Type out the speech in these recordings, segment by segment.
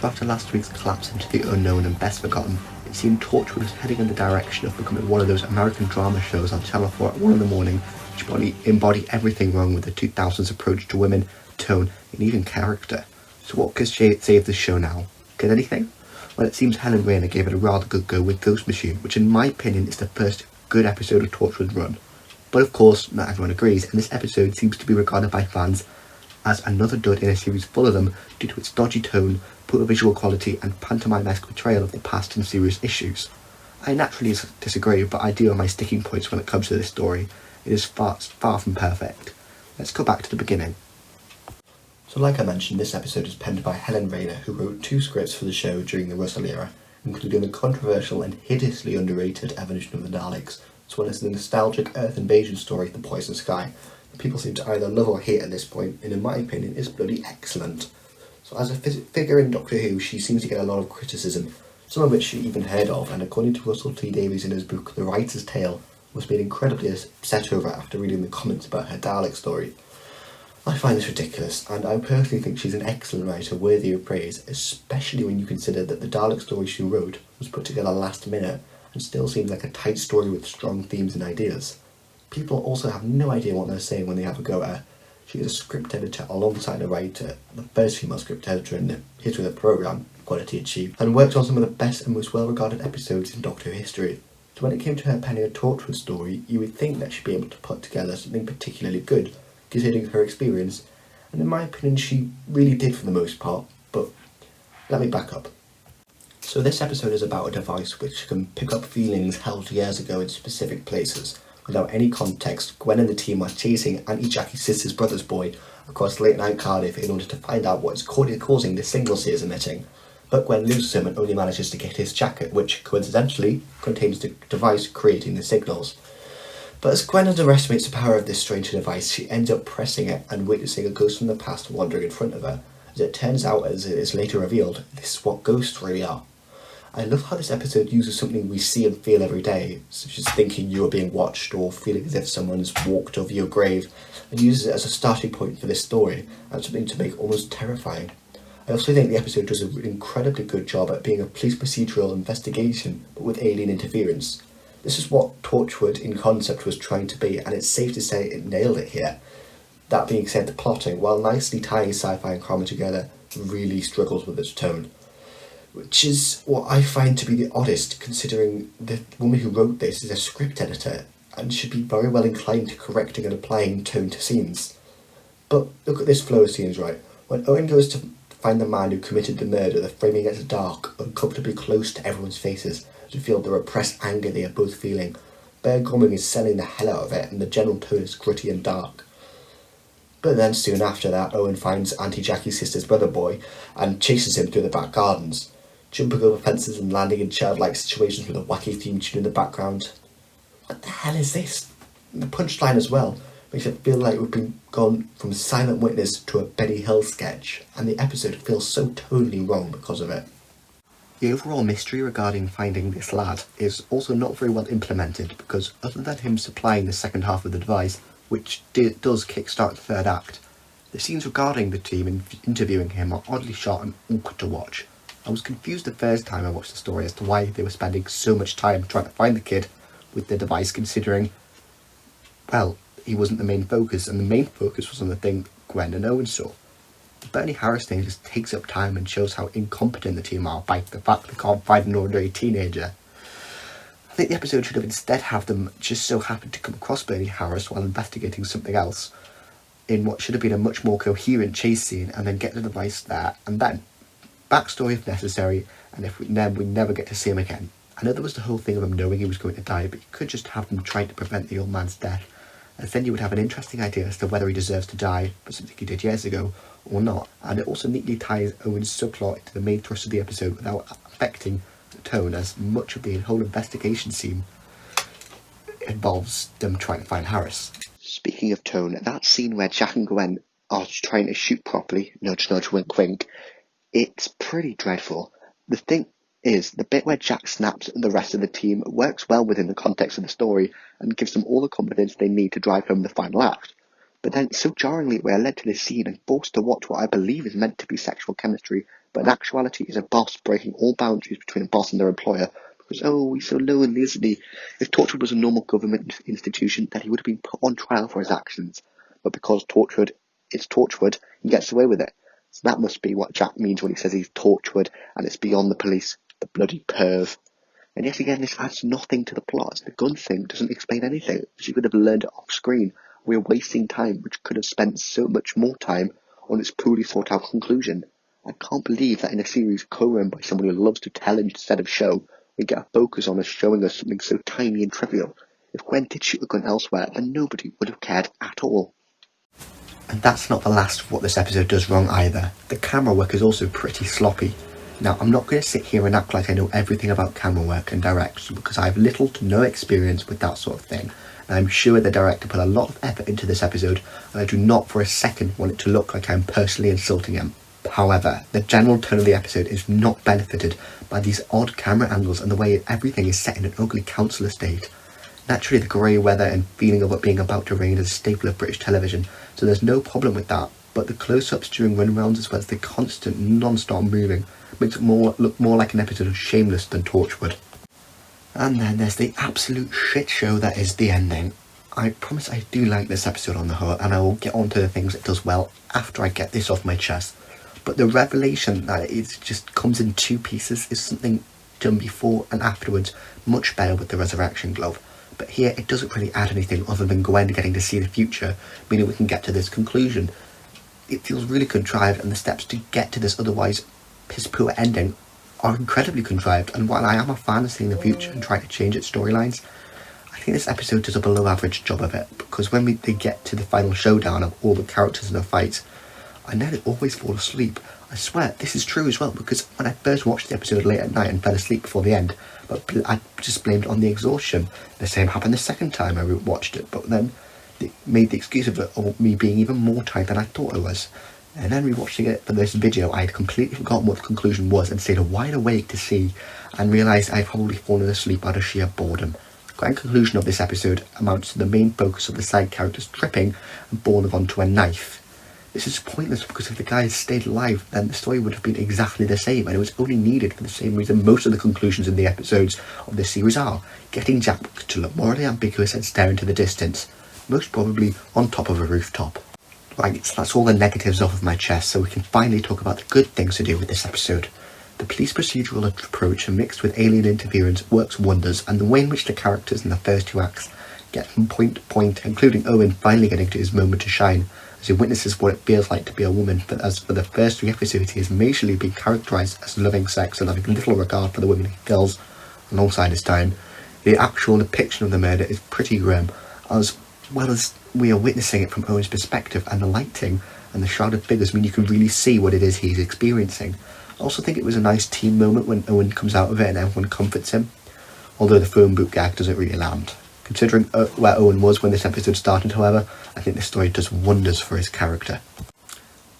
So after last week's collapse into the unknown and best forgotten, it seemed Torchwood was heading in the direction of becoming one of those American drama shows on Channel 4 at 1 in the morning, which embody everything wrong with the 2000s approach to women, tone, and even character. So what could save this show now? Could anything? Well, it seems Helen Rayner gave it a rather good go with Ghost Machine, which in my opinion is the first good episode of Torchwood's run. But of course, not everyone agrees, and this episode seems to be regarded by fans as another dud in a series full of them due to its dodgy tone, poor visual quality, and pantomime-esque portrayal of the past and serious issues. I naturally disagree, but I do have my sticking points when it comes to this story. It is far from perfect. Let's go back to the beginning. So like I mentioned, this episode is penned by Helen Rayner, who wrote 2 scripts for the show during the Russell era, including the controversial and hideously underrated Evolution of the Daleks, as well as the nostalgic Earth invasion story The Poison Sky, that people seem to either love or hate at this point, and in my opinion is bloody excellent. So as a figure in Doctor Who, she seems to get a lot of criticism, some of which she even heard of, and according to Russell T Davies in his book The Writer's Tale, was made incredibly upset over after reading the comments about her Dalek story. I find this ridiculous, and I personally think she's an excellent writer worthy of praise, especially when you consider that the Dalek story she wrote was put together last minute and still seems like a tight story with strong themes and ideas. People also have no idea what they're saying when they have a go at her. She is a script editor alongside a writer, the first female script editor in the history of the programme, quality achieved, and worked on some of the best and most well-regarded episodes in Doctor Who history. So when it came to her penning a Torchwood story, you would think that she'd be able to put together something particularly good, considering her experience, and in my opinion she really did for the most part, but let me back up. So this episode is about a device which can pick up feelings held years ago in specific places. Without any context, Gwen and the team are chasing Auntie Jackie's sister's brother's boy across late night Cardiff in order to find out what is causing the signals he is emitting. But Gwen loses him and only manages to get his jacket, which coincidentally contains the device creating the signals. But as Gwen underestimates the power of this strange device, she ends up pressing it and witnessing a ghost from the past wandering in front of her. As it turns out, as it is later revealed, this is what ghosts really are. I love how this episode uses something we see and feel every day, such as thinking you are being watched or feeling as if someone's walked over your grave, and uses it as a starting point for this story and something to make almost terrifying. I also think the episode does an incredibly good job at being a police procedural investigation, but with alien interference. This is what Torchwood in concept was trying to be, and it's safe to say it nailed it here. That being said, the plotting, while nicely tying sci-fi and comedy together, really struggles with its tone, which is what I find to be the oddest, considering the woman who wrote this is a script editor and should be very well inclined to correcting and applying tone to scenes. But look at this flow of scenes, right? When Owen goes to find the man who committed the murder, the framing gets dark, uncomfortably close to everyone's faces, to feel the repressed anger they are both feeling. Bear Gomming is selling the hell out of it, and the general tone is gritty and dark. But then soon after that, Owen finds Auntie Jackie's sister's brother boy and chases him through the back gardens, jumping over fences and landing in childlike situations with a wacky theme tune in the background. What the hell is this? And the punchline as well makes it feel like we've gone from Silent Witness to a Benny Hill sketch, and the episode feels so tonally wrong because of it. The overall mystery regarding finding this lad is also not very well implemented, because other than him supplying the second half of the device, which does kickstart the third act, the scenes regarding the team and interviewing him are oddly shot and awkward to watch. I was confused the first time I watched the story as to why they were spending so much time trying to find the kid with the device, considering, well, he wasn't the main focus, and the main focus was on the thing Gwen and Owen saw. The Bernie Harris thing just takes up time and shows how incompetent the team are by the fact they can't find an ordinary teenager. I think the episode should have instead have them just so happen to come across Bernie Harris while investigating something else in what should have been a much more coherent chase scene, and then get the device there, and then backstory if necessary, and if we never get to see him again. I know there was the whole thing of him knowing he was going to die, but you could just have them trying to prevent the old man's death, as then you would have an interesting idea as to whether he deserves to die for something he did years ago or not, and it also neatly ties Owen's subplot into the main thrust of the episode without affecting the tone, as much of the whole investigation scene involves them trying to find Harris. Speaking of tone, that scene where Jack and Gwen are trying to shoot properly, nudge nudge wink wink, it's pretty dreadful. The thing is, the bit where Jack snaps at the rest of the team works well within the context of the story and gives them all the confidence they need to drive home the final act. But then, so jarringly, we are led to this scene and forced to watch what I believe is meant to be sexual chemistry but in actuality is a boss breaking all boundaries between a boss and their employer because, oh, he's so lonely, isn't he? If Torchwood was a normal government institution, then he would have been put on trial for his actions. But because it's Torchwood, he gets away with it. So that must be what Jack means when he says he's Torchwood and it's beyond the police, the bloody perv. And yet again, this adds nothing to the plot. The gun thing doesn't explain anything. She could have learned it off screen. We're wasting time, which could have spent so much more time on its poorly thought out conclusion. I can't believe that in a series co-run by someone who loves to tell instead of show, we get a focus on us showing us something so tiny and trivial. If Gwen did shoot a gun elsewhere, then nobody would have cared at all. And that's not the last of what this episode does wrong either. The camera work is also pretty sloppy. Now, I'm not going to sit here and act like I know everything about camera work and direction because I have little to no experience with that sort of thing. And I'm sure the director put a lot of effort into this episode, and I do not for a second want it to look like I'm personally insulting him. However, the general tone of the episode is not benefited by these odd camera angles and the way everything is set in an ugly council estate. Naturally, the grey weather and feeling of it being about to rain is a staple of British television, so there's no problem with that. But the close-ups during run-rounds as well as the constant non-stop moving makes it look more like an episode of Shameless than Torchwood. And then there's the absolute shit show that is the ending. I promise I do like this episode on the whole, and I will get on to the things it does well after I get this off my chest. But the revelation that it just comes in two pieces is something done before and afterwards much better with the resurrection glove. But here it doesn't really add anything other than Gwen getting to see the future, meaning we can get to this conclusion. It feels really contrived, and the steps to get to this otherwise piss-poor ending are incredibly contrived, and while I am a fan of seeing the future and trying to change its storylines, I think this episode does a below average job of it, because when they get to the final showdown of all the characters in the fight, I nearly always fall asleep. I swear, this is true as well, because when I first watched the episode late at night and fell asleep before the end, but I just blamed it on the exhaustion. The same happened the second time I watched it, but then they made the excuse of me being even more tired than I thought I was. And then rewatching it for this video, I had completely forgotten what the conclusion was and stayed wide awake to see, and realised I had probably fallen asleep out of sheer boredom. The grand conclusion of this episode amounts to the main focus of the side characters tripping and falling onto a knife. This is pointless because if the guy had stayed alive, then the story would have been exactly the same, and it was only needed for the same reason most of the conclusions in the episodes of this series are: getting Jack to look morally ambiguous and stare into the distance, most probably on top of a rooftop. Right, so that's all the negatives off of my chest, so we can finally talk about the good things to do with this episode. The police procedural approach mixed with alien interference works wonders, and the way in which the characters in the first two acts get from point to point, including Owen finally getting to his moment to shine, as he witnesses what it feels like to be a woman, as for the first three episodes he has majorly been characterised as loving sex and having little regard for the women he kills alongside his time. The actual depiction of the murder is pretty grim, as well as we are witnessing it from Owen's perspective, and the lighting and the shrouded figures mean you can really see what it is he's experiencing. I also think it was a nice team moment when Owen comes out of it and everyone comforts him, although the phone boot gag doesn't really land. Considering where Owen was when this episode started, however, I think this story does wonders for his character.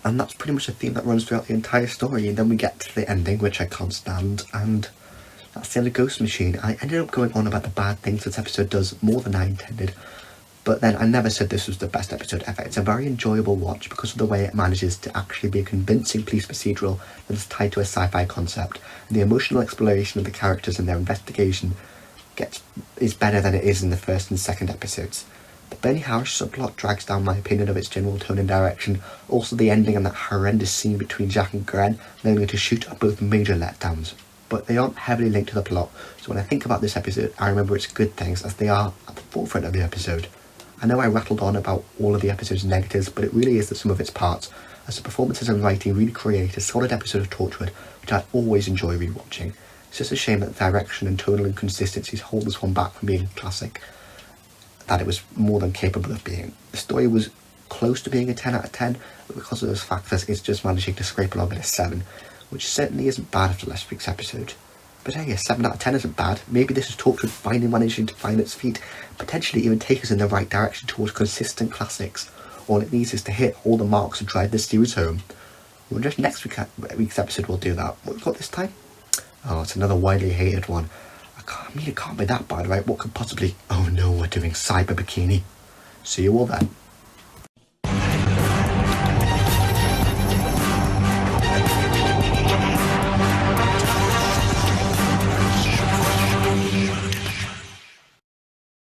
And that's pretty much the theme that runs throughout the entire story, and then we get to the ending, which I can't stand, and that's the end of Ghost Machine. I ended up going on about the bad things this episode does more than I intended, but then I never said this was the best episode ever. It's a very enjoyable watch because of the way it manages to actually be a convincing police procedural that is tied to a sci-fi concept, and the emotional exploration of the characters and their investigation is better than it is in the first and second episodes. The Bernie Harris subplot drags down my opinion of its general tone and direction. Also, the ending and that horrendous scene between Jack and Gren learning to shoot are both major letdowns, but they aren't heavily linked to the plot, so when I think about this episode I remember its good things as they are at the forefront of the episode. I know I rattled on about all of the episode's negatives, but it really is the sum of its parts, as the performances and writing really create a solid episode of Torchwood, which I always enjoy rewatching. It's just a shame that the direction and tonal inconsistencies hold this one back from being a classic that it was more than capable of being. The story was close to being a 10 out of 10, but because of those factors it's just managing to scrape along at a 7, which certainly isn't bad after last week's episode. But hey, a 7 out of 10 isn't bad. Maybe this is Torchwood finally managing to find its feet, potentially even take us in the right direction towards consistent classics. All it needs is to hit all the marks to drive this series home. Well, just next week's episode we'll do that. What we got this time? Oh, it's another widely hated one. I mean, it can't be that bad, right? What could possibly... Oh no, we're doing Cyber Bikini. See you all then.